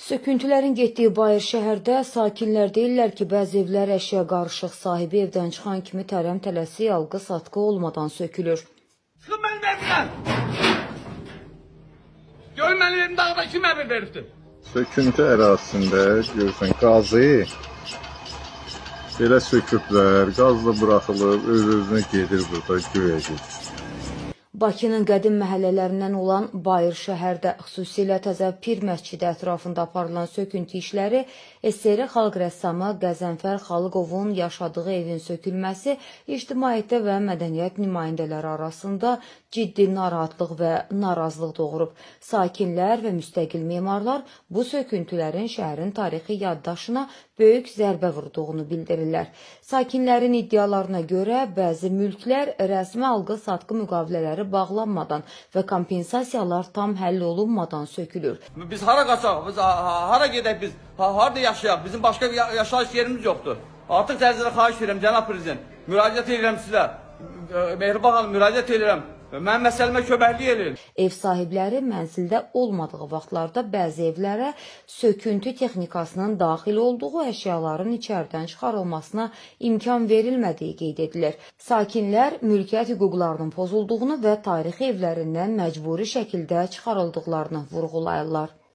Söküntülərin getdiyi Bayır şəhərdə sakinlər deyirlər ki, bəzi evlər əşya qarışıq, sahibi evdən çıxan kimi tələm-tələsik alqı-satqı olmadan sökülür. Çıxın mənim evimdən! Görün mənim evim dağda kim əmr veribdir? Söküntü ərazisində görürsən qazı belə söküblər, qazla buraxılıb, öz-özünə gedir burada, göyə gedir. Bakının qədim məhəllələrindən olan Bayır şəhərdə xüsusilə Təzə Pir məscidi ətrafında aparılan söküntü işləri SSR xalq rəssamı Qəzənfər Xalıqovun yaşadığı evin sökülməsi ictimaiyyətdə və mədəniyyət nümayəndələri arasında ciddi narahatlıq və narazılıq doğurub. Sakinlər və müstəqil memarlar bu söküntülərin şəhərin tarixi yaddaşına böyük zərbə vurduğunu bildirirlər. Sakinlərin iddialarına görə bəzi mülklər rəsmi alqı-satqı müqavilələri bağlanmadan və kompensasiyalar tam həll olunmadan sökülür. Biz hara qaçaq, biz hara gedək biz, harada yaşayaq, bizim başqa yaşayış yerimiz yoxdur. Artıq təzədən xahiş edirəm, cənab prezident, müraciət edirəm sizə, Mehriban xanım, müraciət edirəm. Mənim məsələmə köməklik edin. Ev sahibləri mənzildə olmadığı vaxtlarda bəzi evlərə söküntü texnikasının daxil olduğu əşyaların içəridən çıxarılmasına imkan verilmədiyi qeyd edilir. Sakinlər mülkiyyət hüquqlarının pozulduğunu və tarixi evlərindən məcburi şəkildə çıxarıldıqlarını vurğulayırlar.